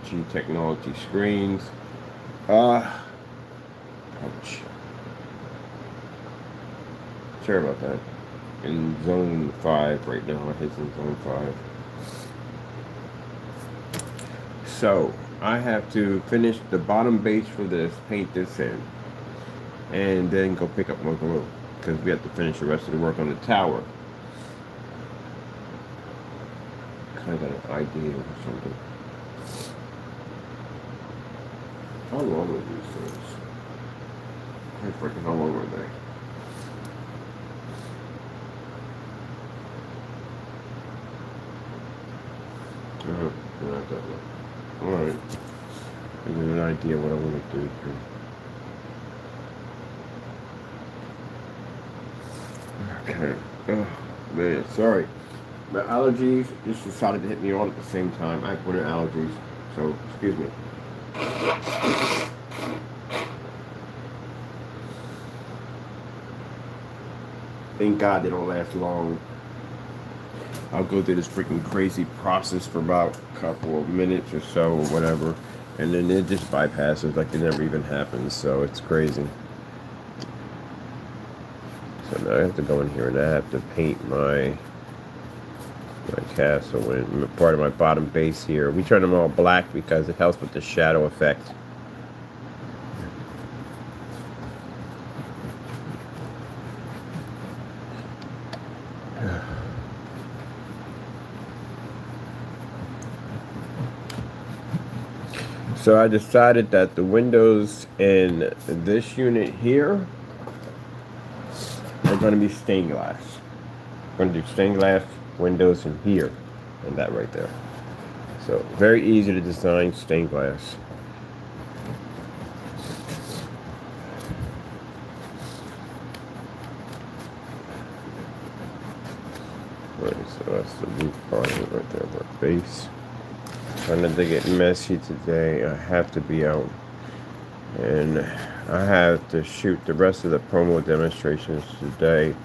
LG Technology screens. Ouch. Sorry about that. In zone 5 right now. It is in zone 5. So, I have to finish the bottom base for this, paint this in, and then go pick up more glue. Because we have to finish the rest of the work on the tower. Kind of got an idea or something. How long are these things? Quite frankly, how long are they? Not that long. Alright. Give me an idea what I want to do here. Okay. Oh, man, sorry. My allergies just decided to hit me all at the same time. I have winter allergies, so excuse me. Thank God they don't last long. I'll go through this freaking crazy process for about a couple of minutes or so, or whatever, and then it just bypasses like it never even happens. So it's crazy. So now I have to go in here and I have to paint my castle and part of my bottom base here. We turn them all black because it helps with the shadow effect. So I decided that the windows in this unit here are going to be stained glass. I'm going to do stained glass windows in here and that right there. So very easy to design stained glass. Right, so that's the roof part of it right there, our base. Trying to get messy today. I have to be out, and I have to shoot the rest of the promo demonstrations today,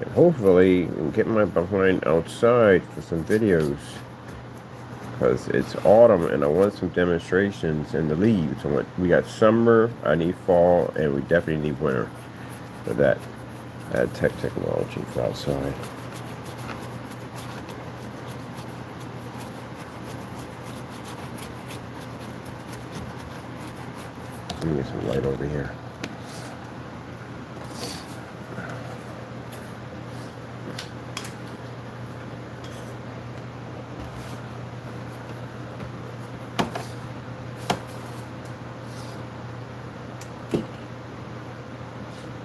and hopefully get my behind outside for some videos, because it's autumn and I want some demonstrations in the leaves. We got summer, I need fall, and we definitely need winter for that technology for outside. Let me get some light over here.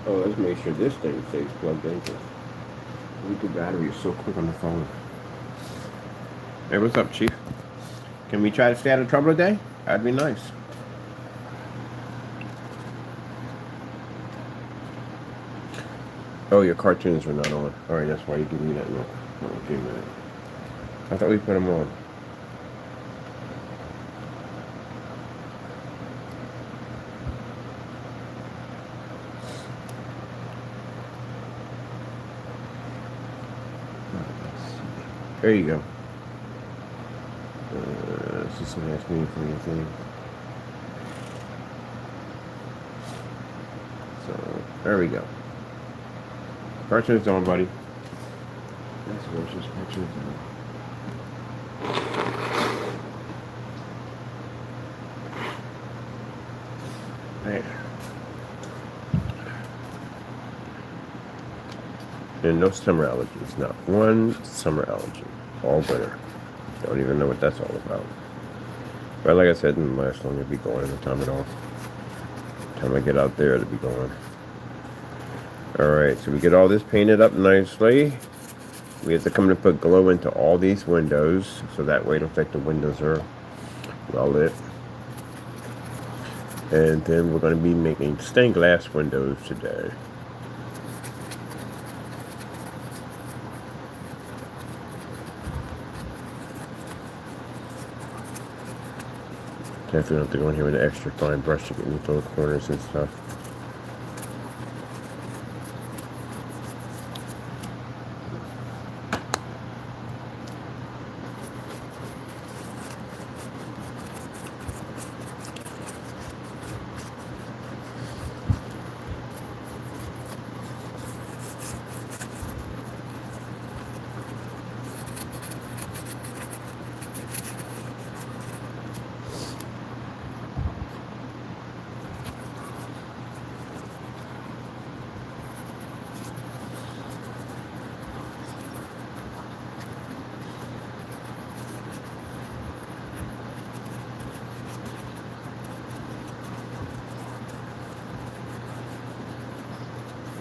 Oh, let's make sure this thing stays plugged in. The battery is so quick on the phone. Hey, what's up, Chief? Can we try to stay out of trouble today? That'd be nice. Oh, your cartoons are not on. Alright, that's why you give me that look. Okay, man. I thought we put them on. There you go. Let's just ask me for anything. So, there we go. Cartoon's on, buddy. That's what's just cartoon's on. There. And no summer allergies. Not one summer allergy. All winter. Don't even know what that's all about. But like I said, in the last one, it'll be going in the time at all. Time I get out there, it'll be going. Alright, so we get all this painted up nicely. We have to come and put glow into all these windows, so that way it looks like the windows are well lit. And then we're going to be making stained glass windows today. Definitely have to go in here with an extra fine brush to get into those corners and stuff.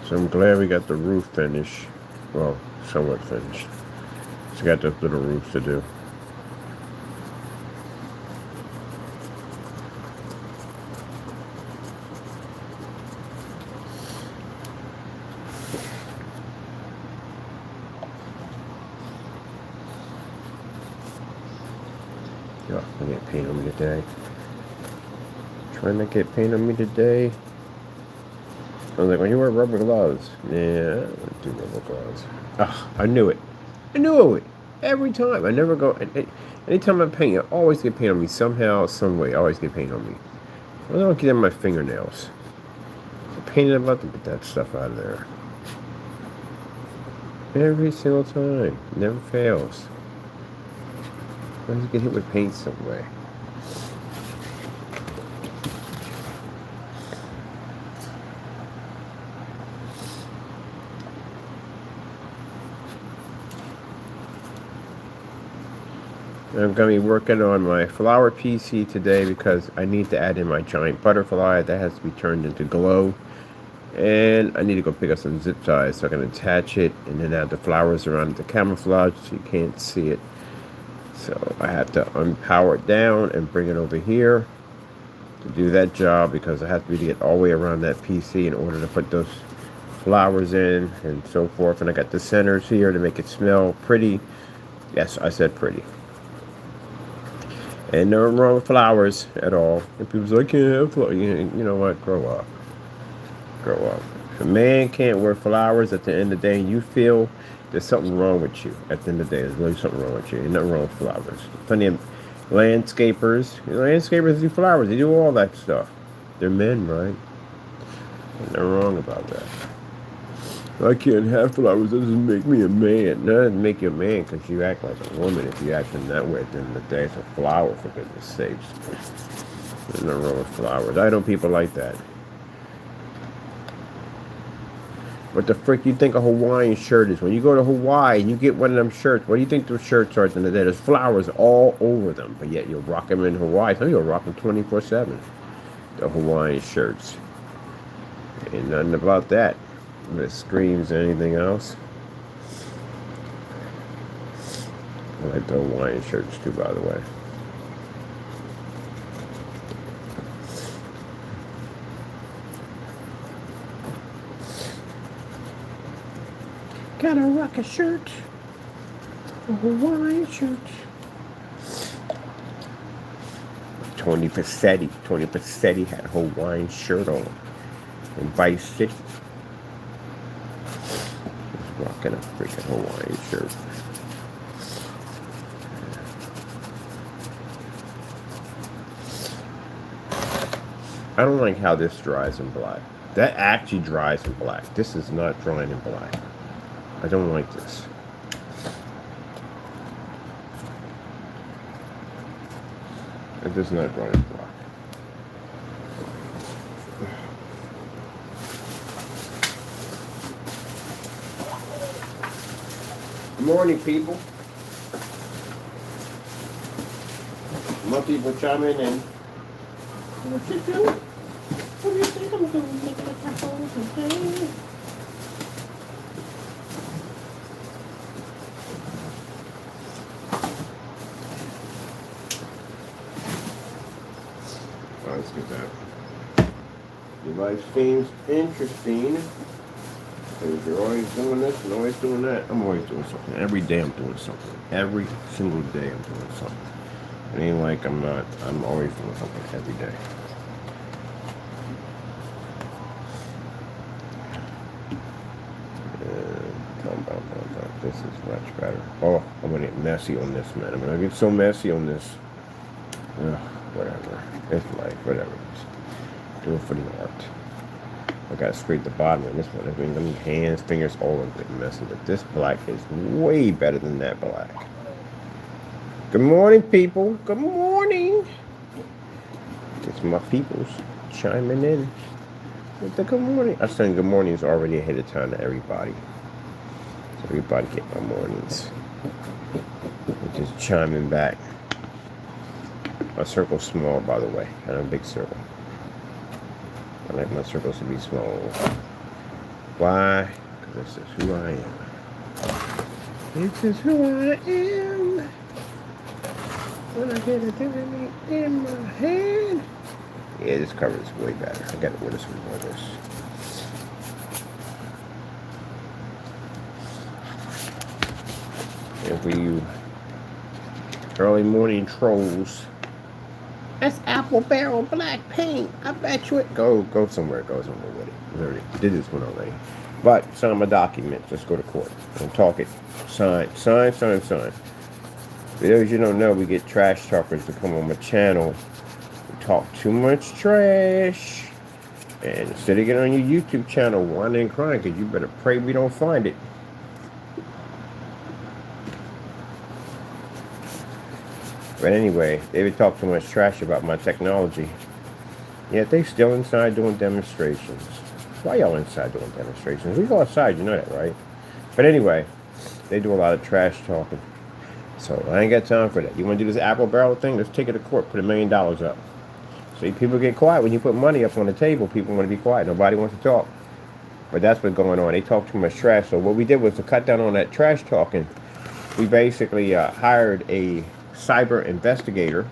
So I'm glad we got the roof finished. Well, somewhat finished. So got those little roofs to do. Yeah, I get paint on me today. Trying to get paint on me today. I was like, when you wear rubber gloves. Yeah, I don't do rubber gloves. Ah, I knew it. I knew it. Every time. I never go. Anytime I paint, I always get paint on me. Somehow, some way, I always get paint on me. I don't get it on my fingernails. I'm painted about to get that stuff out of there. Every single time. Never fails. I always get hit with paint some way. I'm going to be working on my flower PC today because I need to add in my giant butterfly. That has to be turned into glow. And I need to go pick up some zip ties so I can attach it and then add the flowers around the camouflage so you can't see it. So I have to unpower it down and bring it over here to do that job because I have to get all the way around that PC in order to put those flowers in and so forth. And I got the centers here to make it smell pretty. Yes, I said pretty. And nothing wrong with flowers at all. And people's like, I can't have flowers. You know what? Grow up. Grow up. If a man can't wear flowers at the end of the day, you feel there's something wrong with you. At the end of the day, there's really something wrong with you. There's nothing wrong with flowers. Plenty of landscapers. Landscapers do flowers. They do all that stuff. They're men, right? There's nothing wrong about that. I can't have flowers. That doesn't make me a man. That doesn't make you a man because you act like a woman. If you act in that way, at the end of the day, it's a flower, for goodness sakes. There's nothing wrong with flowers. I know people like that. What the frick you think a Hawaiian shirt is? When you go to Hawaii and you get one of them shirts, what do you think those shirts are at the end of the day? There's flowers all over them, but yet you'll rock them in Hawaii. Some people rock them 24/7. The Hawaiian shirts. Ain't nothing about that. That screams anything else. I like the Hawaiian shirts too, by the way. Gotta rock a shirt. A Hawaiian shirt. Tony Passetti had a Hawaiian shirt on in Vice City. Rocking a freaking Hawaiian shirt. I don't like how this dries in black. That actually dries in black. This is not drying in black. I don't like this. It does not dry in black. Good morning, people. More people chiming in. What you doing? What do you think I'm doing? Making a tacos today. Let's get that. Your life seems interesting. Because you're always doing this and always doing that. I'm always doing something. Every day I'm doing something. Every single day I'm doing something. It ain't like I'm not. I'm always doing something every day. This is much better. Oh, I'm gonna get messy on this, man. I'm gonna get so messy on this. Whatever. It's life. Whatever. Just do it for the art. I gotta scrape the bottom of this one. I mean, hands, fingers, all of it messy. But this black is way better than that black. Good morning, people. Good morning. It's my peoples chiming in with the good morning. I send good mornings already ahead of time to everybody. So everybody get my mornings. I'm just chiming back. My circle's small, by the way. I have a big circle. I like my circles to be small. Why? Because this is who I am. This is who I am. When I get a thing in my head. Yeah, this cover is way better. I gotta wear some more of this. And for you early morning trolls, that's apple barrel black paint. I bet you it. Go somewhere. Go somewhere with it. We already did this one already. But sign my documents. Let's go to court and talk it. Sign. For those you don't know, we get trash talkers to come on my channel. We talk too much trash. And instead of getting on your YouTube channel whining and crying, because you better pray we don't find it. But anyway, they would talk too much trash about my technology. Yet they still inside doing demonstrations. Why y'all inside doing demonstrations? We go outside, you know that, right? But anyway, they do a lot of trash talking. So I ain't got time for that. You want to do this apple barrel thing? Let's take it to court. Put $1 million up. See, people get quiet when you put money up on the table. People want to be quiet. Nobody wants to talk. But that's what's going on. They talk too much trash. So what we did was to cut down on that trash talking. We basically hired a cyber investigator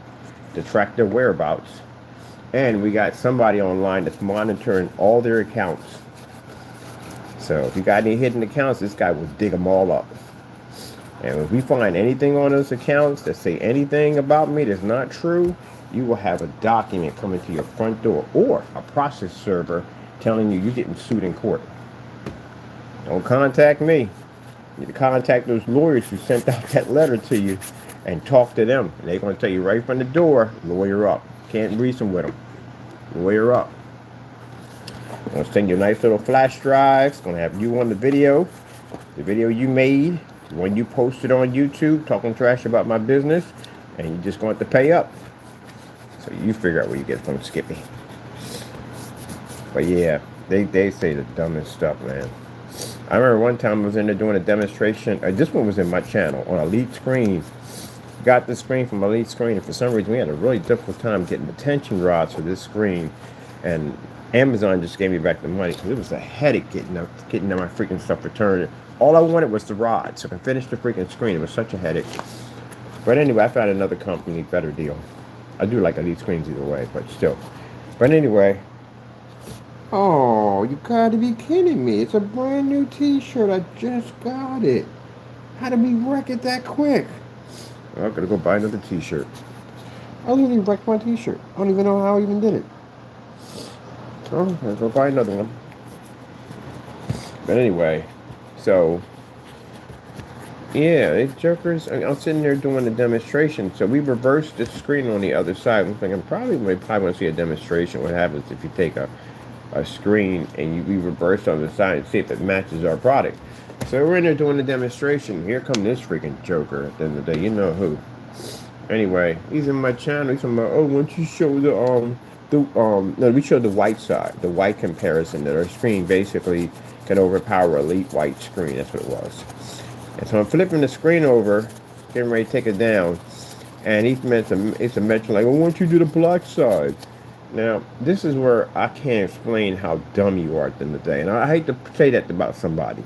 to track their whereabouts. And we got somebody online that's monitoring all their accounts. So if you got any hidden accounts, this guy will dig them all up. And if we find anything on those accounts that say anything about me that's not true, you will have a document coming to your front door or a process server telling you you're getting sued in court. Don't contact me. You need to contact those lawyers who sent out that letter to you and talk to them. And they're going to tell you right from the door, lawyer up. Can't reason with them. Lawyer up. I'm going to send you a nice little flash drive. It's going to have you on the video you made, the one you posted on YouTube, talking trash about my business, and you're just going to have to pay up. So you figure out where you get from Skippy. But yeah, they say the dumbest stuff, man. I remember one time I was in there doing a demonstration. This one was in my channel on Elite Screen. Got the screen from Elite Screen, and for some reason we had a really difficult time getting the tension rods for this screen. And Amazon just gave me back the money because it was a headache getting my freaking stuff returned. All I wanted was the rod so I can finish the freaking screen. It was such a headache. But anyway, I found another company, better deal. I do like Elite Screens either way, but still. But anyway. Oh, you gotta be kidding me. It's a brand new t-shirt. I just got it. How did we wreck it that quick? Well, I'm gonna go buy another t-shirt. I literally wrecked my t-shirt. I don't even know how I even did it. So, I'm gonna go buy another one. But anyway, so yeah, these jokers. I'm sitting there doing the demonstration. So we reversed the screen on the other side. I'm thinking probably want to see a demonstration. What happens if you take a screen and we reverse on the side and see if it matches our product. So we're in there doing the demonstration. Here come this freaking joker at the end of the day. You know who. Anyway, he's in my channel. He's talking about, oh, why don't you show no, we showed the white side, the white comparison that our screen basically can overpower Elite white screen. That's what it was. And so I'm flipping the screen over, getting ready to take it down, and it's a mention like, well, why don't you do the black side? Now, this is where I can't explain how dumb you are at the end of the day. And I hate to say that about somebody.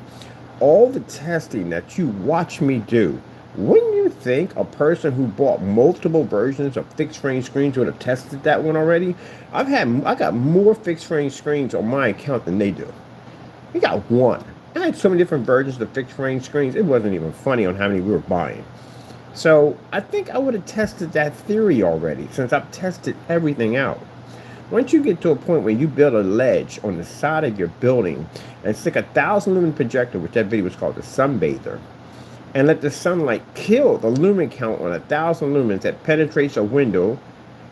All the testing that you watch me do, wouldn't you think a person who bought multiple versions of fixed frame screens would have tested that one already? I got more fixed frame screens on my account than they do. We got one. I had so many different versions of fixed frame screens, it wasn't even funny on how many we were buying. So I think I would have tested that theory already, since I've tested everything out. Once you get to a point where you build a ledge on the side of your building and stick a 1,000 lumen projector, which that video was called the Sunbather, and let the sunlight kill the lumen count on 1,000 lumens that penetrates a window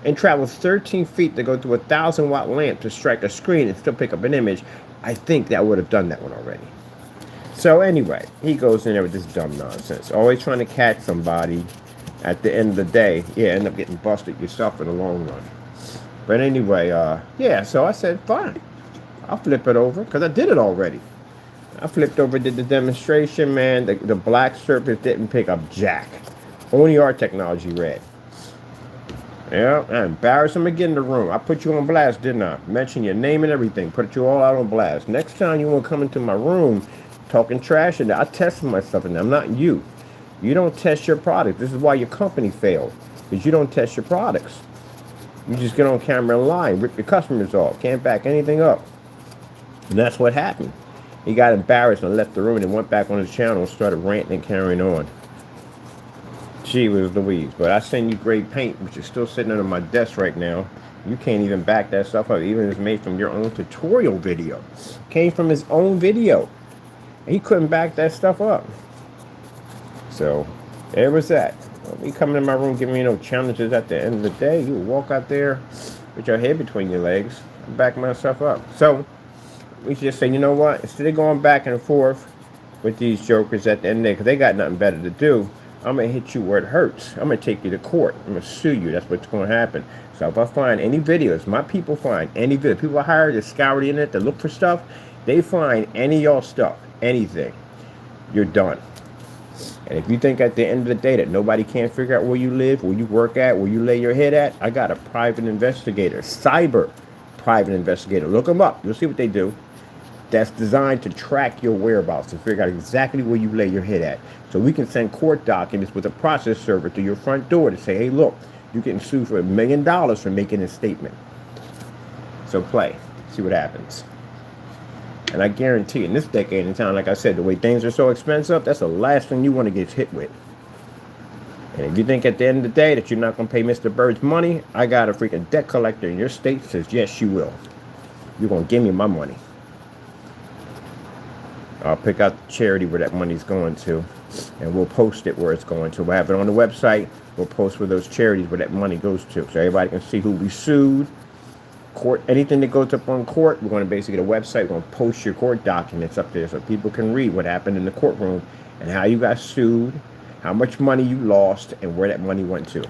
and travels 13 feet to go through a 1,000-watt lamp to strike a screen and still pick up an image, I think that would have done that one already. So anyway, he goes in there with this dumb nonsense, always trying to catch somebody. At the end of the day, yeah, end up getting busted yourself in the long run. But anyway, yeah, so I said, fine. I'll flip it over, because I did it already. I flipped over, did the demonstration, man. The black surface didn't pick up jack. Only our technology read. Yeah, I embarrassed him again in the room. I put you on blast, didn't I? Mention your name and everything. Put you all out on blast. Next time you want to come into my room talking trash, and I test myself, and I'm not you. You don't test your product. This is why your company failed, because you don't test your products. You just get on camera and lie, rip your customers off, can't back anything up. And that's what happened. He got embarrassed and left the room and went back on his channel and started ranting and carrying on. Gee whiz Louise. But I send you great paint, which is still sitting under my desk right now. You can't even back that stuff up. Even if it's made from your own tutorial video. Came from his own video. And he couldn't back that stuff up. So, there was that. Don't be coming in my room giving me no challenges at the end of the day. You walk out there with your head between your legs. I back myself up. So, we should just say, you know what? Instead of going back and forth with these jokers at the end of the day, because they got nothing better to do, I'm going to hit you where it hurts. I'm going to take you to court. I'm going to sue you. That's what's going to happen. So if I find any videos, my people find any video, people I hire to scour the internet to look for stuff, they find any of y'all stuff, anything, you're done. And if you think at the end of the day that nobody can figure out where you live, where you work at, where you lay your head at, I got a private investigator, cyber private investigator. Look them up. You'll see what they do. That's designed to track your whereabouts, to figure out exactly where you lay your head at. So we can send court documents with a process server to your front door to say, hey, look, you're getting sued for $1 million for making a statement. So play. See what happens. And I guarantee in this decade and time, like I said, the way things are so expensive, that's the last thing you want to get hit with. And if you think at the end of the day that you're not going to pay Mr. Bird's money, I got a freaking debt collector in your state that says, yes, you will. You're going to give me my money. I'll pick out the charity where that money's going to, and we'll post it where it's going to. We'll have it on the website. We'll post where those charities where that money goes to, so everybody can see who we sued. Court, anything that goes up on court, we're going to basically get a website. We're going to post your court documents up there so people can read what happened in the courtroom and how you got sued, how much money you lost, and where that money went to.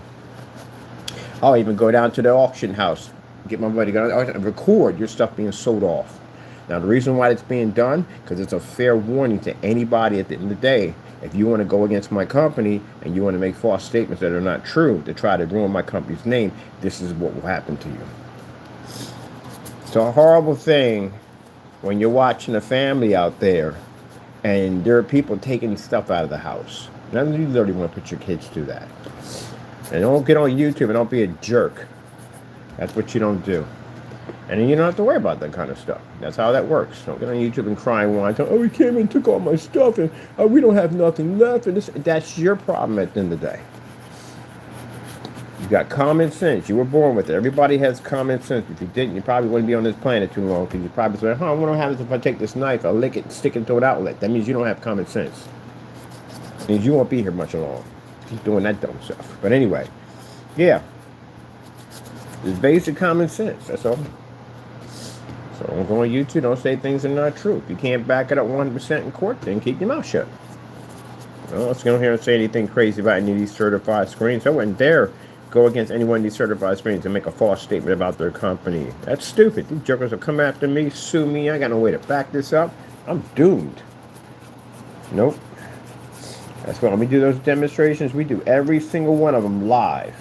I'll even go down to the auction house, get my money, go and record your stuff being sold off. Now, the reason why it's being done, because it's a fair warning to anybody at the end of the day. If you want to go against my company and you want to make false statements that are not true to try to ruin my company's name, this is what will happen to you. It's a horrible thing when you're watching a family out there and there are people taking stuff out of the house. Now, you literally want to put your kids through that. And don't get on YouTube and don't be a jerk. That's what you don't do. And then you don't have to worry about that kind of stuff. That's how that works. Don't get on YouTube and cry and whine. Oh, he came and took all my stuff, and we don't have nothing left. And that's your problem at the end of the day. You got common sense. You were born with it. Everybody has common sense. If you didn't, you probably wouldn't be on this planet too long, because you probably say, what happens if I take this knife, I'll lick it and stick it into an outlet? That means you don't have common sense. It means you won't be here much long. Keep doing that dumb stuff. But anyway, yeah. It's basic common sense. That's all. So don't go on YouTube, don't say things that are not true. If you can't back it up 100% in court, then keep your mouth shut. Well, let's go here and say anything crazy about any of these certified screens. I wouldn't dare go against any one of these certified screens and make a false statement about their company. That's stupid. These jokers will come after me, sue me. I got no way to back this up. I'm doomed. Nope. That's why when we do those demonstrations, we do every single one of them live.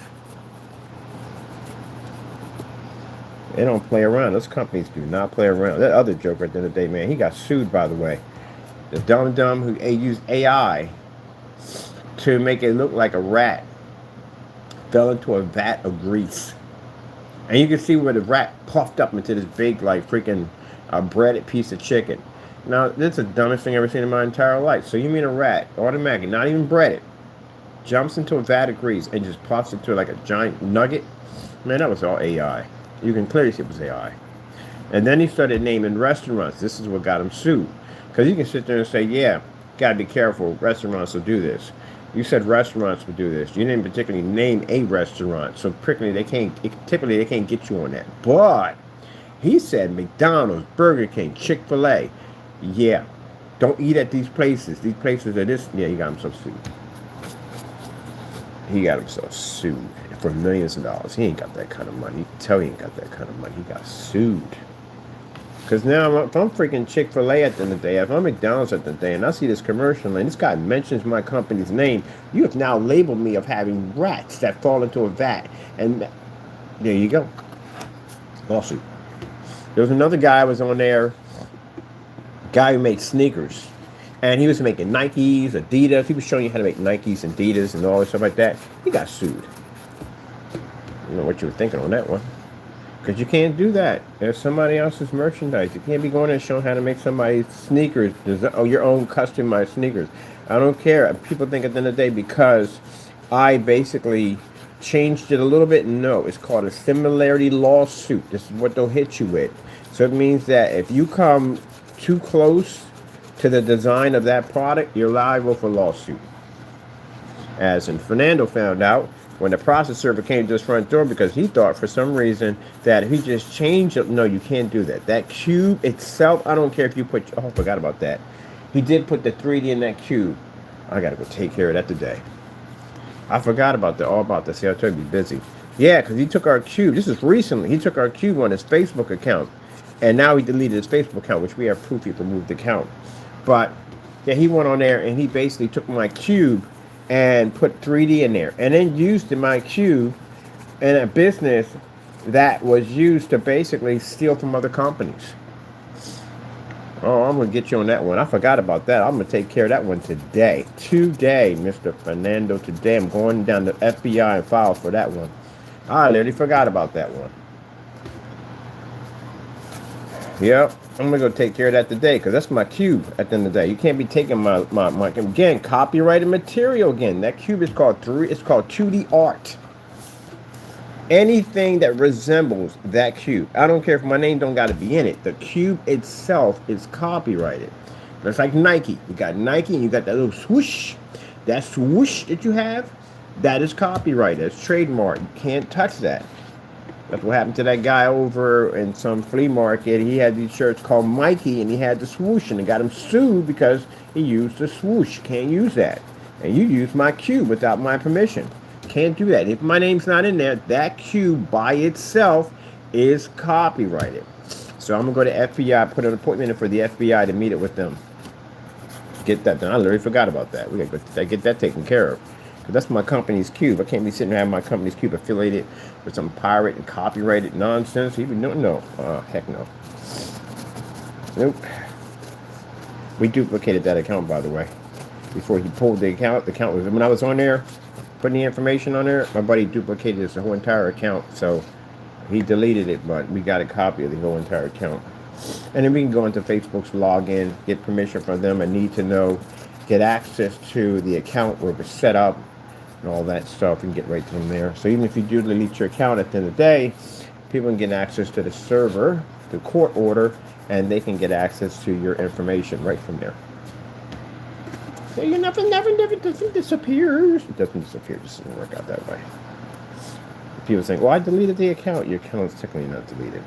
They don't play around. Those companies do not play around. That other joker at the end of the day, man, he got sued, by the way. The dumb who used AI to make it look like a rat fell into a vat of grease. And you can see where the rat puffed up into this big, like, freaking breaded piece of chicken. Now, this is the dumbest thing I've ever seen in my entire life. So you mean a rat, automatically, not even breaded, jumps into a vat of grease and just puffs into like a giant nugget? Man, that was all AI. You can clearly see it was AI. And then he started naming restaurants. This is what got him sued. Because you can sit there and say, yeah, got to be careful. Restaurants will do this. You said restaurants would do this. You didn't particularly name a restaurant. So typically they can't get you on that. But he said McDonald's, Burger King, Chick-fil-A. Yeah, don't eat at these places. These places are this. Yeah, he got himself sued. He got himself sued for millions of dollars. He ain't got that kind of money. He can tell he ain't got that kind of money. He got sued. Because now, if I'm freaking Chick-fil-A at the end of the day, if I'm McDonald's at the end of the day, and I see this commercial, and this guy mentions my company's name, you have now labeled me of having rats that fall into a vat. And There you go. Lawsuit. There was another guy was on there, guy who made sneakers. And he was making Nikes, Adidas. He was showing you how to make Nikes and Adidas and all that stuff like that. He got sued. I don't know what you were thinking on that one. Because you can't do that. There's somebody else's merchandise. You can't be going and showing how to make somebody's sneakers, your own customized sneakers. I don't care. People think at the end of the day, because I basically changed it a little bit. No, it's called a similarity lawsuit. This is what they'll hit you with. So it means that if you come too close to the design of that product, you're liable for lawsuit. As in Fernando found out when the process server came to his front door, because he thought for some reason that if he just changed it, no, you can't do that. That cube itself, I don't care if you put, oh, I forgot about that. He did put the 3D in that cube. I got to go take care of that today. I forgot about that, all about that. See, I told you, be busy. Yeah, because he took our cube. This is recently. He took our cube on his Facebook account. And now he deleted his Facebook account, which we have proof he removed the account. But, yeah, he went on there and he basically took my cube and put 3D in there, and then used my cube in a business that was used to basically steal from other companies. Oh, I'm going to get you on that one. I forgot about that. I'm going to take care of that one today. Today, Mr. Fernando. Today, I'm going down to FBI and file for that one. I literally forgot about that one. Yep, I'm going to go take care of that today, because that's my cube at the end of the day. You can't be taking my again, copyrighted material again. That cube is called 2D art. Anything that resembles that cube. I don't care if my name don't got to be in it. The cube itself is copyrighted. It's like Nike. You got Nike and you got that little swoosh. That swoosh that you have, that is copyrighted. It's trademark. You can't touch that. That's what happened to that guy over in some flea market. He had these shirts called Mikey, and he had the swoosh, and they got him sued because he used the swoosh. Can't use that. And you used my cube without my permission. Can't do that. If my name's not in there, that cube by itself is copyrighted. So I'm going to go to FBI, put an appointment in for the FBI to meet it with them. Get that done. I literally forgot about that. We got to get that taken care of. That's my company's cube. I can't be sitting there having my company's cube affiliated with some pirate and copyrighted nonsense. Even no. Heck no. Nope. We duplicated that account, by the way. Before he pulled the account was, when I was on there, putting the information on there, my buddy duplicated his whole entire account. So he deleted it, but we got a copy of the whole entire account. And then we can go into Facebook's login, get permission from them, and need to know, get access to the account where it was set up, and all that stuff, and get right from there. So even if you do delete your account at the end of the day, people can get access to the server, the court order, and they can get access to your information right from there. So your nothing never disappears. It doesn't disappear. It just doesn't work out that way. People think, well, I deleted the account. Your account is technically not deleted.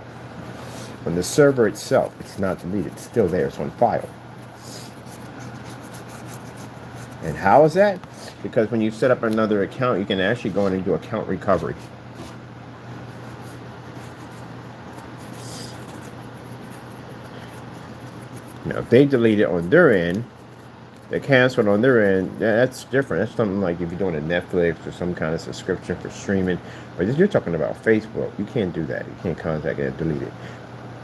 On the server itself, it's not deleted. It's still there. It's on file. And how is that? Because when you set up another account, you can actually go in and do account recovery. Now, if they delete it on their end, they cancel it on their end, that's different. That's something like if you're doing a Netflix or some kind of subscription for streaming. But you're talking about Facebook. You can't do that. You can't contact it and delete it.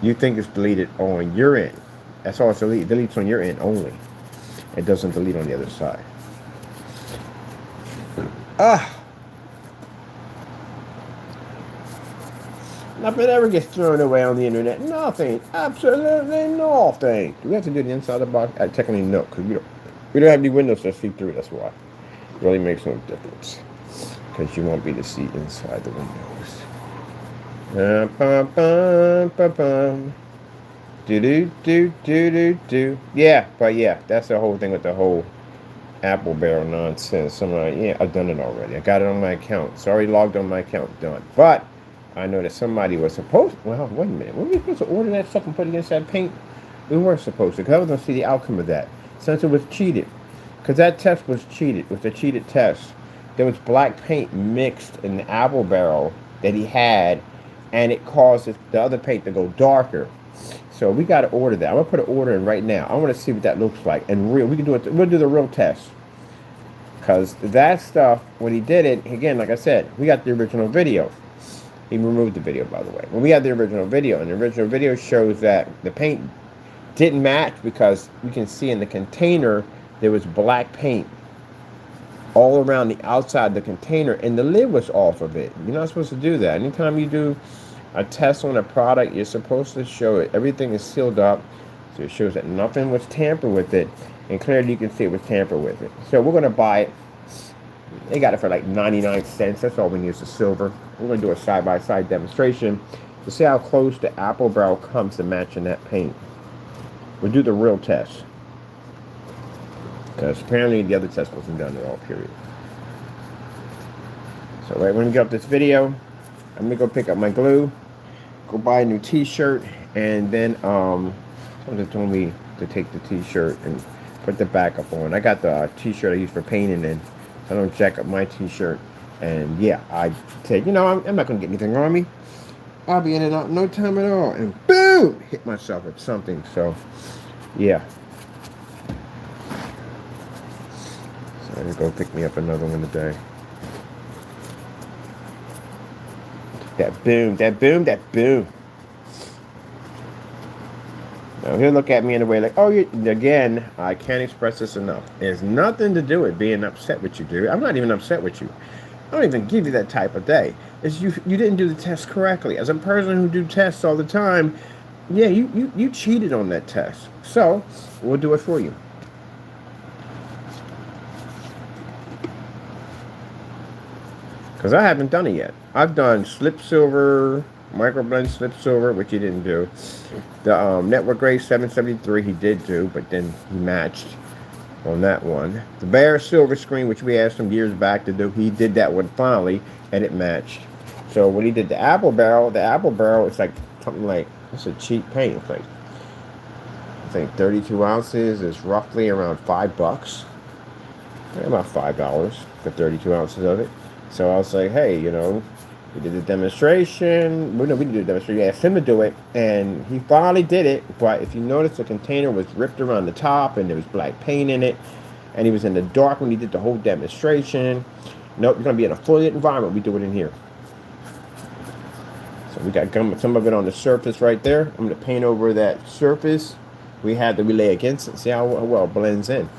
You think it's deleted on your end. That's all it's deleted. It deletes on your end only. It doesn't delete on the other side. Nothing ever gets thrown away on the internet. Nothing. Absolutely nothing. Do we have to do the inside of the box? Technically, no, because we don't have any windows to see through. That's why. It really makes no difference. Because you won't be to see inside the windows. Do. Yeah, but yeah, that's the whole thing with the whole Apple Barrel nonsense. I've done it already. I got it on my account. It's already logged on my account. Done. But I know that somebody was supposed. Well, wait a minute. Were we supposed to order that stuff and put it against that paint? We weren't supposed to. Because I was going to see the outcome of that. Since it was cheated. Because that test was cheated. It was a cheated test. There was black paint mixed in the Apple Barrel that he had, and it caused the other paint to go darker. So we got to order that. I'm going to put an order in right now. I want to see what that looks like. And we can do it. We'll do the real test. Because that stuff, when he did it, again, like I said, we got the original video. He removed the video, by the way. When we had the original video, and the original video shows that the paint didn't match because you can see in the container there was black paint all around the outside of the container, and the lid was off of it. You're not supposed to do that. Anytime you do a test on a product, you're supposed to show it. Everything is sealed up, so it shows that nothing was tampered with it, and clearly you can see it was tampered with it. So we're going to buy it. They got it for like 99 cents. That's all we need is the silver. We're going to do a side-by-side demonstration to see how close the apple barrel comes to matching that paint. We'll do the real test, because apparently the other test wasn't done at all, period. So right when we get up this video, I'm going to go pick up my glue, go buy a new t-shirt, and then someone told me to take the t-shirt and put the backup on. I got the t-shirt I use for painting, and I don't jack up my t-shirt. And yeah, I said, you know, I'm not going to get anything on me. I'll be in and out in no time at all. And boom! Hit myself with something. So, yeah. So I'm going to go pick me up another one today. That boom, that boom, that boom. Now he'll look at me in a way like, oh, again, I can't express this enough. It has nothing to do with being upset with you, dude. I'm not even upset with you. I don't even give you that type of day. It's you didn't do the test correctly. As a person who do tests all the time, yeah, you cheated on that test. So we'll do it for you. Because I haven't done it yet. I've done slip silver, microblend slip silver, which he didn't do. The network grade 773 he did do, but then he matched on that one. The bare silver screen, which we asked him years back to do, he did that one finally, and it matched. So when he did the apple barrel, it's like something like, it's a cheap paint. It's like, I think 32 ounces is roughly around $5. About $5 for 32 ounces of it. So I was like, hey, you know, we did the demonstration. Well, no, we did the demonstration. We asked him to do it, and he finally did it. But if you notice, the container was ripped around the top, and there was black paint in it, and he was in the dark when he did the whole demonstration. Nope, you're going to be in a fully lit environment. We do it in here. So we got some of it on the surface right there. I'm going to paint over that surface. We had the relay against it. See how well it blends in.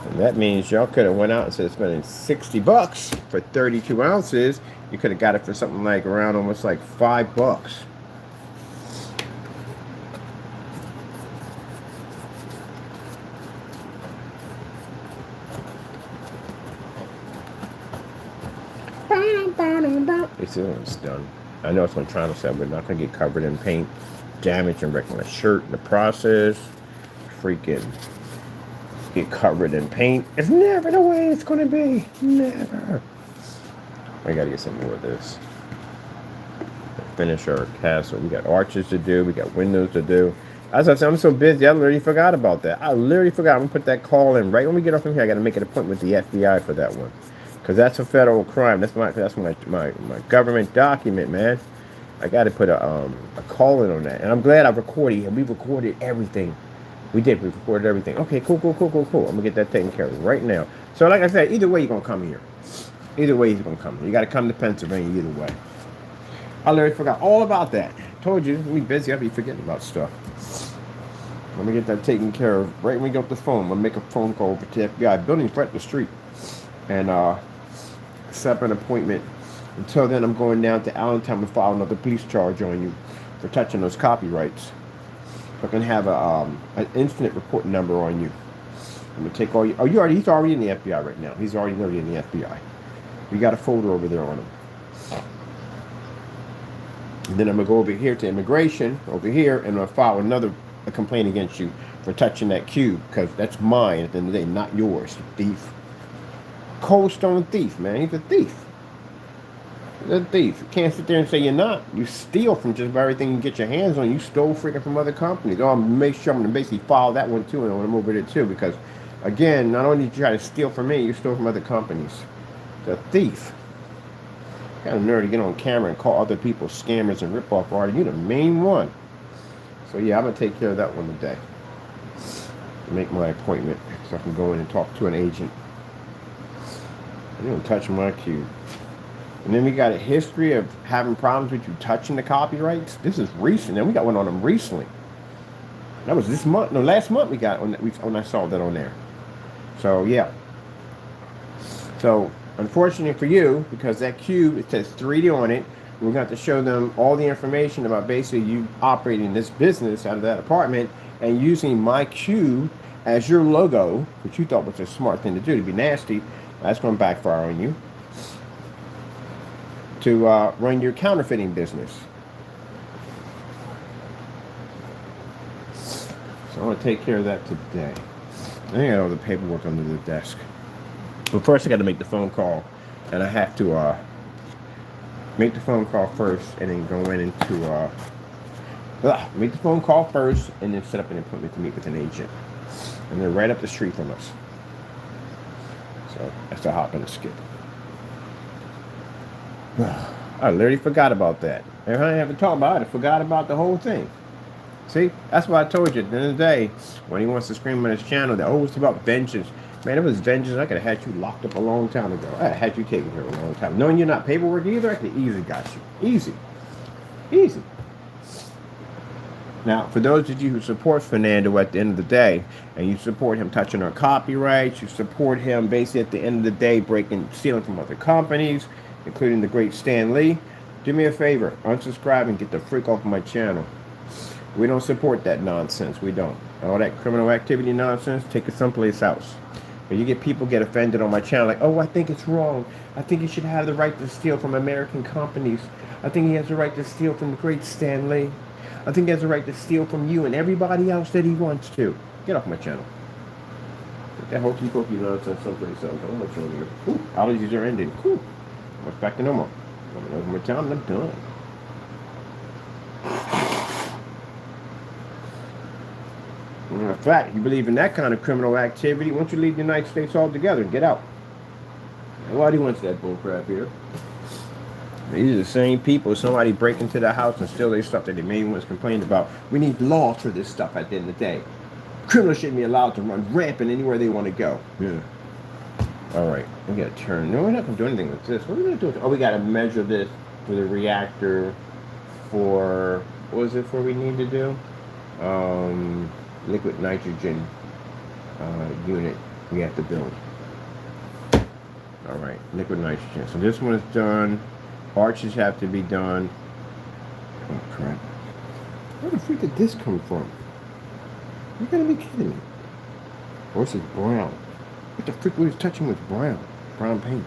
And that means y'all could have went out instead of spending $60 for 32 ounces. You could have got it for something like around almost like $5. This one's done. I know it's on Toronto side, but not gonna get covered in paint, damage, and wreck my shirt in the process. Freaking get covered in paint. It's never the way it's gonna be. Never. I gotta get some more of this. Finish our castle. We got arches to do. We got windows to do. As I said, I'm so busy, I literally forgot about that. I literally forgot. I'm gonna put that call in right when we get off from here. I gotta make an appointment with the FBI for that one, because that's a federal crime. That's my government document, man. I gotta put a call in on that. And I'm glad I recorded. We recorded everything. We did. We recorded everything. Okay, cool. I'm gonna get that taken care of right now. So like I said, either way, you're gonna come here. Either way, he's gonna come here. You gotta come to Pennsylvania either way. I literally forgot all about that. Told you, we busy. I'll be forgetting about stuff. Let me get that taken care of right when we get off the phone. I'm gonna make a phone call over to the FBI building right up the street and set up an appointment. Until then, I'm going down to Allentown to file another police charge on you for touching those copyrights. I can have an incident report number on you. I'm gonna take all you. Oh, he's already in the FBI right now. He's already in the FBI. We got a folder over there on him. And then I'm gonna go over here to immigration over here, and I'm gonna file a complaint against you for touching that cube, because that's mine at the end of the day, not yours, you thief. Cold Stone thief, man. He's a thief. He's a thief. You can't sit there and say you're not. You steal from just about everything you get your hands on. You stole freaking from other companies. Oh, I'm gonna make sure I'm gonna basically file that one too, and I'm over there too, because again, not only did you try to steal from me, you stole from other companies. He's a thief. Kind of nerdy to get on camera and call other people scammers and rip-off artists. You're the main one. So yeah, I'm gonna take care of that one today. Make my appointment so I can go in and talk to an agent. You don't touch my cube. And then we got a history of having problems with you touching the copyrights. This is recent. And we got one on them recently. That was this month. No, last month we got when I saw that on there. So, yeah. So, unfortunately for you, because that cube, it says 3D on it, we're going to have to show them all the information about basically you operating this business out of that apartment and using my cube as your logo, which you thought was a smart thing to do, to be nasty. That's going to backfire on you. To run your counterfeiting business. So I'm going to take care of that today. I got all the paperwork under the desk. But first I got to make the phone call. And I have to make the phone call first and then go in into... make the phone call first and then set up an appointment to meet with an agent. And they're right up the street from us. So that's a hop and a skip. I literally forgot about that. And I haven't talked about it. I forgot about the whole thing. See? That's why I told you at the end of the day, when he wants to scream on his channel, that, oh, it's about vengeance. Man, if it was vengeance, I could have had you locked up a long time ago. I had you taken here a long time. Knowing you're not paperwork either, I could easily got you. Easy. Easy. Now, for those of you who support Fernando at the end of the day, and you support him touching our copyrights, you support him basically at the end of the day stealing from other companies, including the great Stan Lee, do me a favor, unsubscribe and get the freak off my channel. We don't support that nonsense. We don't. All that criminal activity nonsense, take it someplace else. But you get people get offended on my channel like, oh, I think it's wrong. I think he should have the right to steal from American companies. I think he has the right to steal from the great Stan Lee. I think he has the right to steal from you and everybody else that he wants to. Get off my channel. Get that hokey-pokey nonsense someplace else. Don't let you on here. Cool. Allergies are ending. Cool. What's back to normal? One more time and I'm done. In fact, you believe in that kind of criminal activity, why don't you leave the United States altogether and get out? Nobody wants that bullcrap here. These are the same people, somebody break into their house and steal their stuff that they maybe once complained about. We need laws for this stuff at the end of the day. Criminals shouldn't be allowed to run rampant anywhere they want to go. Yeah. Alright, we gotta turn. No, we're not gonna do anything with this. What are we gonna do? Oh, we gotta measure this for the reactor for, what was it for we need to do? Liquid nitrogen unit we have to build. Alright, liquid nitrogen. So this one is done. Arches have to be done. Oh crap. Where the freak did this come from? You gotta be kidding me. Or is it brown? What the freak was touching with brown? Brown paint.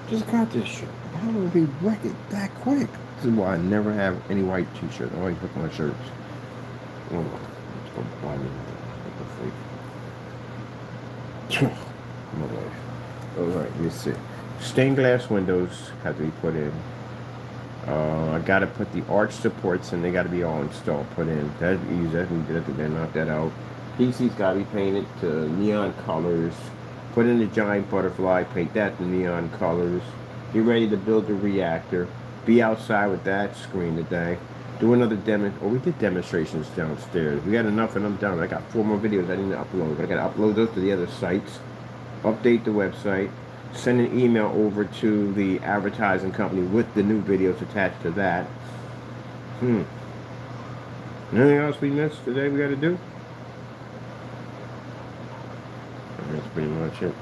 Just got this shit. How do we wreck it that quick? This is why I never have any white t-shirts. I always look my shirts. Oh, let's go buy me what the freak. My life. Alright, let me see. Stained glass windows have to be put in. I gotta put the arch supports and they gotta be all installed, put in. That'd be easy. I can knock that out. PC's gotta be painted to neon colors. Put in the giant butterfly, paint that to neon colors. Get ready to build the reactor. Be outside with that screen today. Do another demo. Oh, we did demonstrations downstairs. We got enough of them down. I got 4 more videos I need to upload. I gotta upload those to the other sites. Update the website. Send an email over to the advertising company with the new videos attached to that. Anything else we missed today we got to do? That's pretty much it.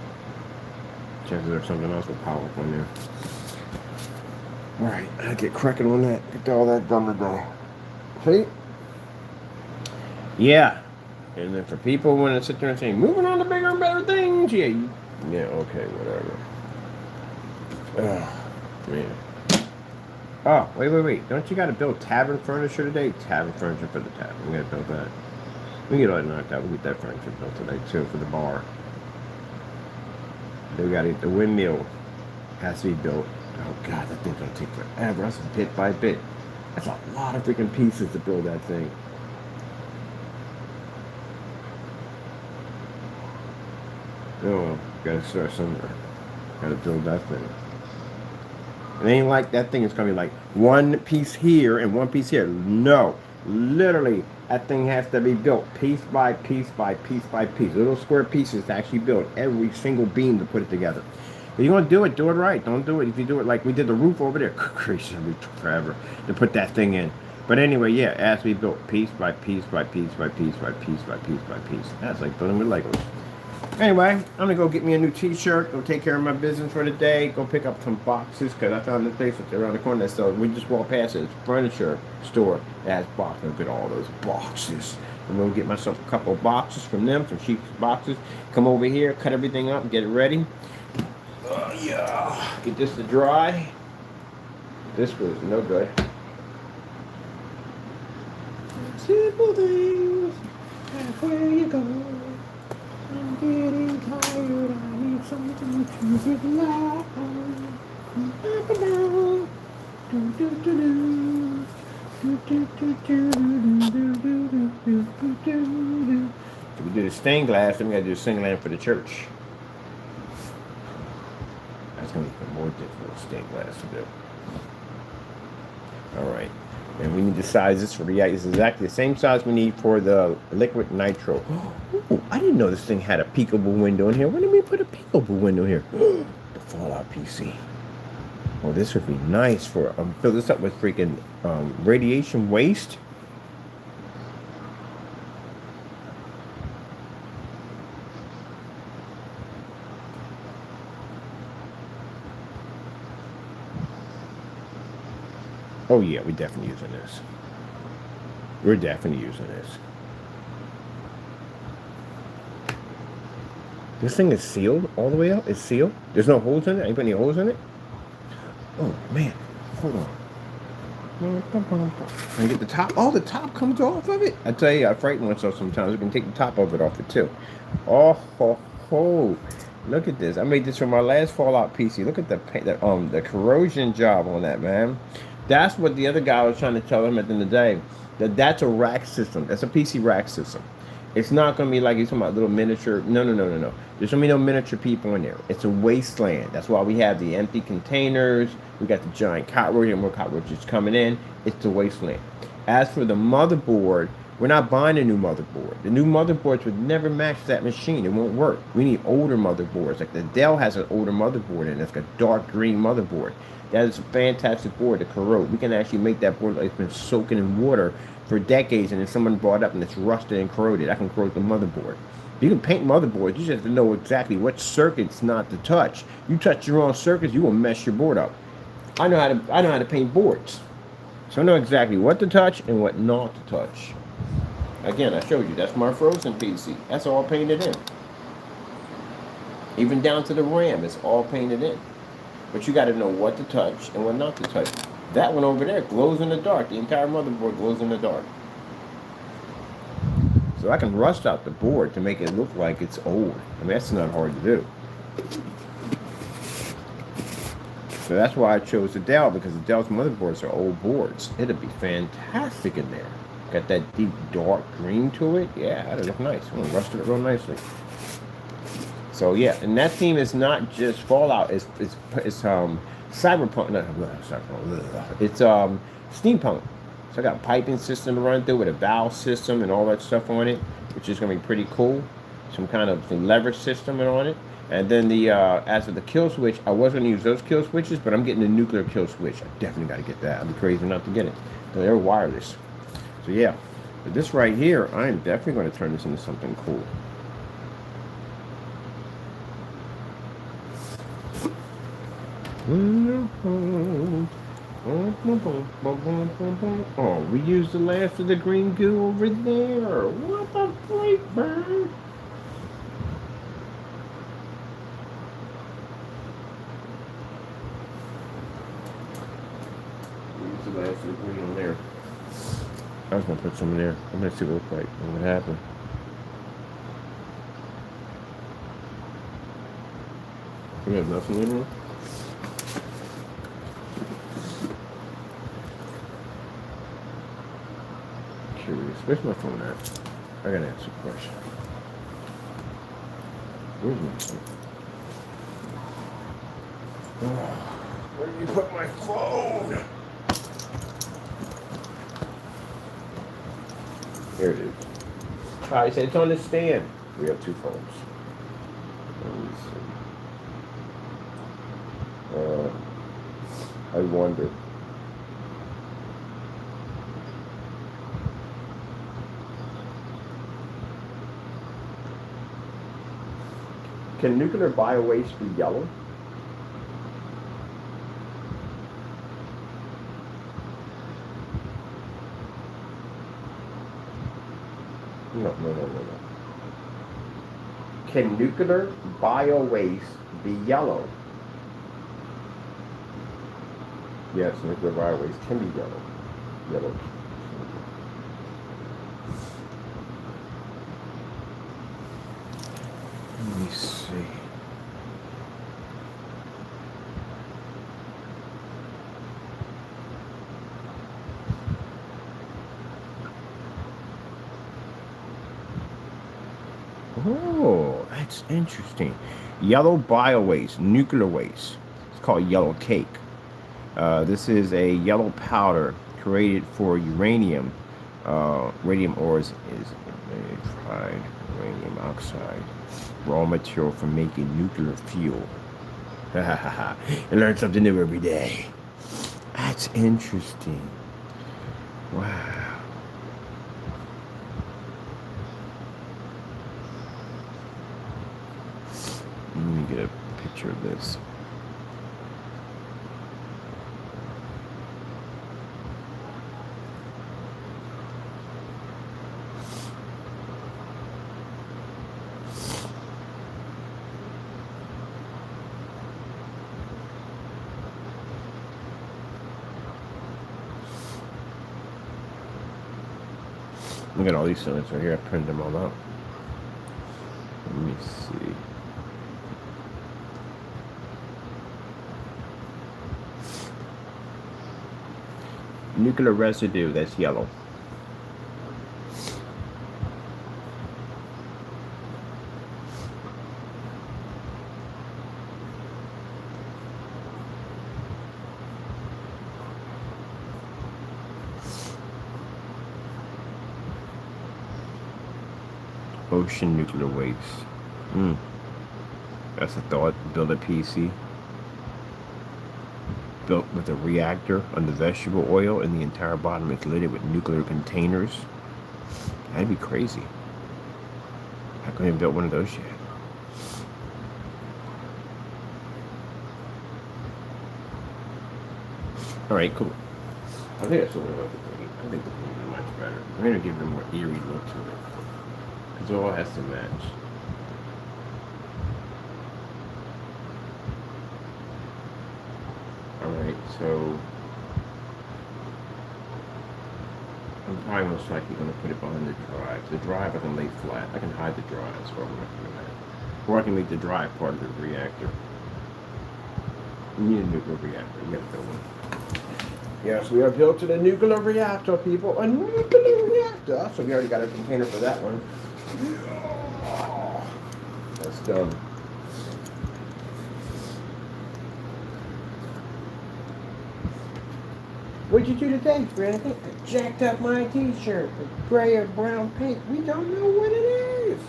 Chances are something else will pop up on there. Alright, I get cracking on that. Get all that done today. See? Yeah. And then for people when they sit there and say, moving on to bigger and better things, yeah, okay, whatever. Oh, man. Oh, wait. Don't you got to build tavern furniture today? Tavern furniture for the tavern. We got to build that. We can get all that knocked out. We'll get that furniture built today, too, for the bar. Then we got to get the windmill. Has to be built. Oh, God, that thing's going to take forever. That's bit by bit. That's a lot of freaking pieces to build that thing. Oh, well, gotta start somewhere. Gotta build that thing. It ain't like that thing is gonna be like one piece here and one piece here. No. Literally, that thing has to be built piece by piece by piece by piece. Little square pieces to actually build every single beam to put it together. If you're gonna do it right. Don't do it if you do it like we did the roof over there. Gracious, it took forever to put that thing in. But anyway, yeah, it has to be built piece by piece by piece by piece by piece by piece by piece. That's like building with Legos. Anyway, I'm gonna go get me a new t-shirt, go take care of my business for the day, go pick up some boxes, because I found the place around the corner that sells, we just walked past it, it's a furniture store that has boxes. Look at all those boxes. I'm gonna get myself a couple of boxes from them, some cheap boxes, come over here, cut everything up, get it ready. Yeah, get this to dry. This was no good. Simple things, that's where you go. I'm getting tired, I need something to rely on. Up and down. Do, do, do, do. Do, do, do, do, do, do, do, do, do, do. So we did a stained glass, then we gotta do a single lamp for the church. That's gonna be even more difficult stained glass to do. Alright. And we need the sizes for the it's exactly the same size we need for the liquid nitro. Ooh, I didn't know this thing had a peekable window in here. When did we put a peekable window here? The Fallout PC. Oh, this would be nice for fill this up with freaking radiation waste. Oh yeah, we're definitely using this. We're definitely using this. This thing is sealed all the way up? It's sealed? There's no holes in it? Ain't put any holes in it? Oh man, hold on. Can I get the top? Oh, the top comes off of it? I tell you, I frighten myself sometimes. You can take the top of it off it too. Oh, ho, ho. Look at this. I made this for my last Fallout PC. Look at the corrosion job on that, man. That's what the other guy was trying to tell him at the end of the day. That's a rack system. That's a PC rack system. It's not going to be like you're talking about little miniature. No. There's going to be no miniature people in there. It's a wasteland. That's why we have the empty containers. We got the giant cockroach and more cockroaches coming in. It's a wasteland. As for the motherboard, we're not buying a new motherboard. The new motherboards would never match that machine. It won't work. We need older motherboards. Like the Dell has an older motherboard and it's like a dark green motherboard. That is a fantastic board to corrode. We can actually make that board like it's been soaking in water for decades and then someone brought it up and it's rusted and corroded. I can corrode the motherboard. You can paint motherboards. You just have to know exactly what circuits not to touch. You touch your wrong circuits, you will mess your board up. I know how to paint boards. So I know exactly what to touch and what not to touch. Again, I showed you. That's my frozen PC. That's all painted in. Even down to the RAM, it's all painted in. But you got to know what to touch and what not to touch. That one over there glows in the dark. The entire motherboard glows in the dark. So I can rust out the board to make it look like it's old. I mean, that's not hard to do. So that's why I chose the Dell, because the Dell's motherboards are old boards. It'd be fantastic in there. Got that deep dark green to it. Yeah, that'd look nice. I'm gonna rust it real nicely. So yeah, and that theme is not just Fallout. It's Cyberpunk. No, Cyberpunk. It's steampunk. So I got a piping system to run through with a valve system and all that stuff on it, which is gonna be pretty cool. Some kind of lever system on it. And then the as for the kill switch, I was gonna use those kill switches, but I'm getting the nuclear kill switch. I definitely gotta get that. I'd be crazy not to get it. So they're wireless. So yeah, but this right here, I am definitely going to turn this into something cool. Oh, we used the last of the green goo over there. What the freak, bird? We used the last of the green on there. I was going to put some in there. I'm going to see what it looks like and what happened. We have nothing in here? Curious. Where's my phone at? I got to answer a question. Where's my phone? Oh, where did you put my phone? There it is. I said it's on the stand. We have two phones. Let me see. I wonder. Can nuclear bio-waste be yellow? No. Can nuclear bio-waste be yellow? Yes, nuclear bio-waste can be yellow. Yellow. Let me see. Oh, that's interesting. Yellow bio-waste, nuclear waste. It's called yellow cake. This is a yellow powder created for uranium. Radium ores is tried uranium oxide, raw material for making nuclear fuel. I learn something new every day. That's interesting. Wow. Let me get a picture of this. Look at all these cylinders right here. I printed them all out. Let me see. Nuclear residue, that's yellow. Ocean nuclear waste. That's a thought. Build a PC built with a reactor under vegetable oil, and the entire bottom is littered with nuclear containers. That'd be crazy. How come they built one of those yet? All right, cool. I think that's what we're going to bring. I think this is much better. I'm going to give it a more eerie look to it, because it all has to match. Alright, so I'm probably most likely going to put it behind the drive. The drive I can lay flat. I can hide the drive, so I'm not doing that. Or I can make the drive part of the reactor. You need a nuclear reactor. You gotta build one. Yes, we are built to the nuclear reactor, people. A nuclear reactor. So we already got a container for that one. That's done. What'd you do today, Frankie? I jacked up my t-shirt with gray or brown paint. We don't know what it is.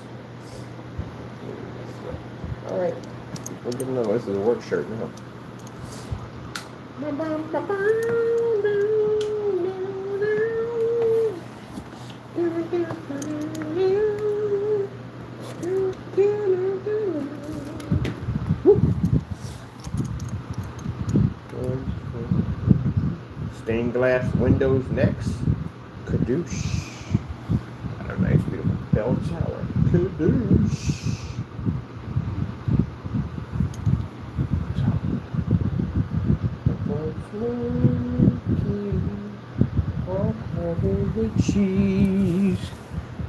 Alright. We'll give them this is a work shirt now. Stained glass windows next. Kadoosh. Got a nice beautiful bell tower. Kadoosh. The cheese.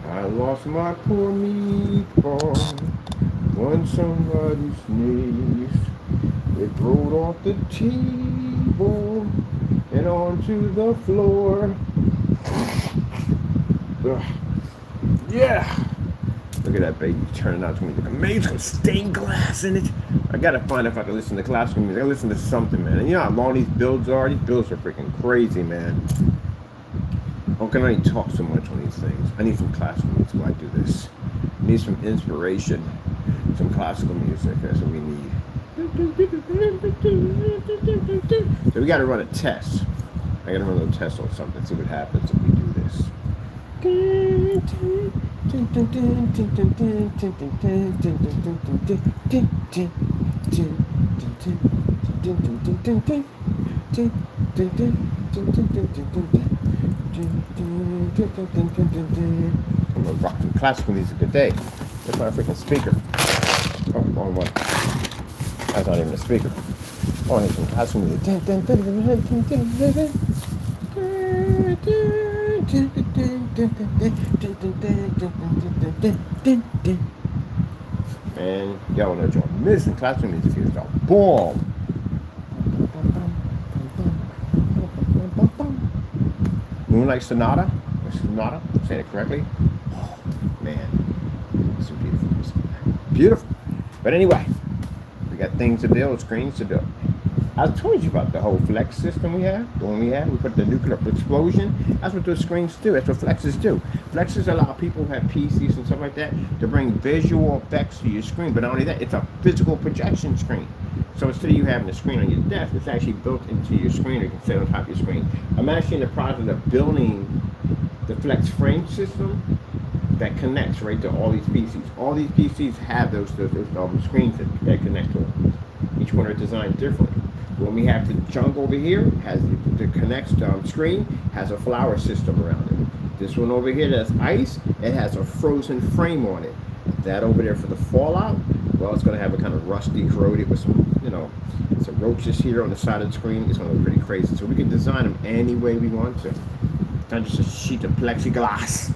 I lost my poor meatball when somebody sneezed. It rolled off the table and onto the floor. Ugh. Yeah. Look at that baby turning out to me. Look amazing stained glass in it. I gotta find if I can listen to classical music. I listen to something, man. And you know how long these builds are? These builds are freaking crazy, man. I can only talk so much on these things. I need some classical music while I do this. I need some inspiration, some classical music. That's what we need. So we got to run a test. I got to run a test on something. See what happens if we do this. I'm gonna rock some classical music today. That's my freaking speaker. Oh, wrong one. That's not even a speaker. Oh, I need some classical music. Man, y'all know what y'all missing. Classical music is a bomb. Moonlight Sonata? Or Sonata? I'm saying it correctly? Oh, man. It's beautiful music. Beautiful. But anyway, we got things to build, screens to build. I told you about the whole flex system we have. The one we have, we put the nuclear explosion. That's what those screens do. That's what flexes do. Flexes allow people who have PCs and stuff like that to bring visual effects to your screen. But not only that, it's a physical projection screen. So instead of you having a screen on your desk, it's actually built into your screen, or you can sit on top of your screen. I'm actually in the process of building the flex frame system that connects right to all these PCs. All these PCs have those screens that connect to them. Each one are designed differently. When we have the junk over here, has the connects screen has a flower system around it. This one over here that's ice, it has a frozen frame on it. That over there for the fallout, well, it's going to have a kind of rusty, corroded with some, some roaches here on the side of the screen. It's going to look pretty crazy. So we can design them any way we want to. It's not just a sheet of plexiglass.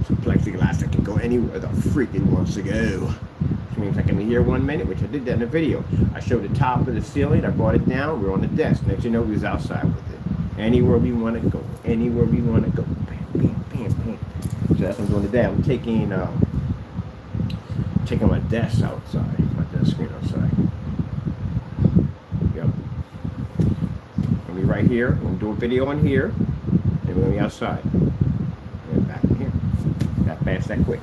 It's a plexiglass that can go anywhere the freak it wants to go. Which means I can be here 1 minute, which I did that in the video. I showed the top of the ceiling, I brought it down, we're on the desk. Next you know, we was outside with it. Anywhere we want to go. Anywhere we want to go. Bam, bam, bam, bam. So that's what I'm doing today. I'm taking my desk outside. My desk screen outside. Yep. Gonna be right here. I'm gonna do a video on here. And we're gonna be outside. And back in here. That fast, that quick.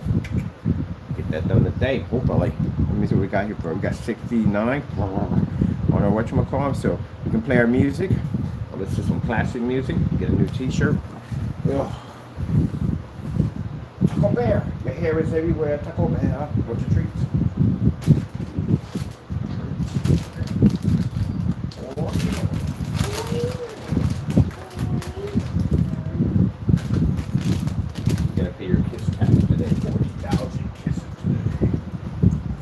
Get that done today, hopefully. Let me see what we got here for. We got 69 on our whatchamacallit, so we can play our music. I'll listen to some classic music. Get a new t-shirt. Taco Bear. Your hair is everywhere. Taco Bear. What's your treats? You're gonna pay your kiss tax today. 40,000 kisses today.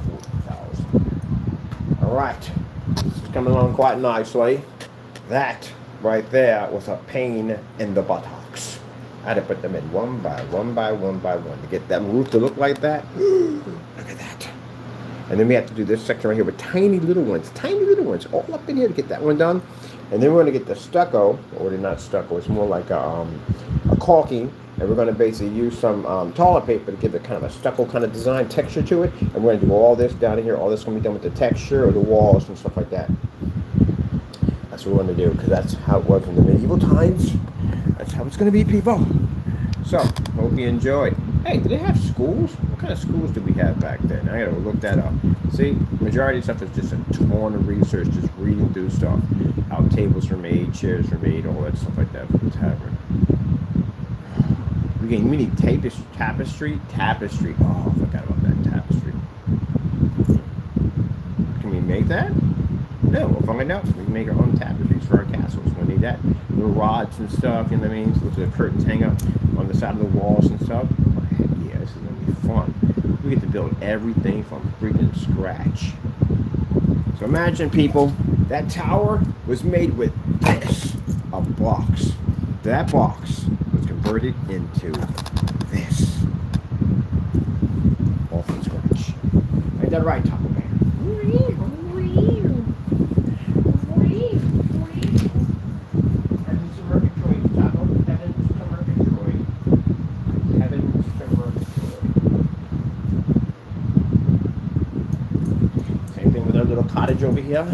40,000. All right. This is coming along quite nicely. That right there was a pain in the buttocks. I had to put them in one by one to get that roof to look like that. Look at that. And then we have to do this section right here with tiny little ones all up in here to get that one done. And then we're going to get the stucco, or not stucco, it's more like a caulking. And we're going to basically use some toilet paper to give it kind of a stucco kind of design texture to it. And we're going to do all this down here. All this is going to be done with the texture of the walls and stuff like that. That's what we're going to do, because that's how it was in the medieval times. That's how it's going to be, people. So, hope you enjoyed. Hey, do they have schools? What kind of schools did we have back then? I gotta look that up. See, majority of stuff is just a ton of research, just reading through stuff. How tables are made, chairs are made, all that stuff like that for the tavern. We need tapestry. Tapestry. Oh, I forgot about that tapestry. Can we make that? No, we'll find out. We can make our own tapestries for our castles. We'll need that. Little rods and stuff, you know what I mean? So the curtains hang up on the side of the walls and stuff. Oh, heck yeah, this is going to be fun. We get to build everything from freaking scratch. So imagine, people, that tower was made with this, a box. That box was converted into this. All from scratch. Ain't that right, Taco Bear? Cottage over here.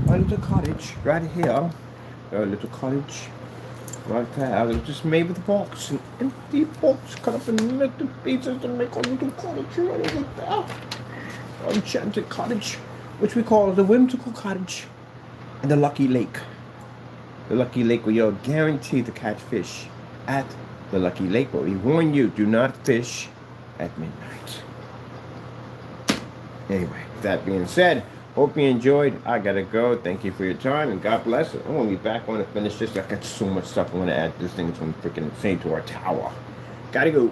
A little cottage right here. A little cottage. like that. It was just made with a box, an empty box cut up in little pieces and make a little cottage right over there. Enchanted cottage, which we call the whimsical cottage, and the lucky lake. The lucky lake where you're guaranteed to catch fish at the lucky lake, but we warn you, do not fish at midnight. Anyway, that being said, hope you enjoyed. I gotta go. Thank you for your time, and God bless it. I'm gonna be back when I finish this. I got so much stuff I want to add to this thing. It's gonna freaking insane to our tower. Gotta go.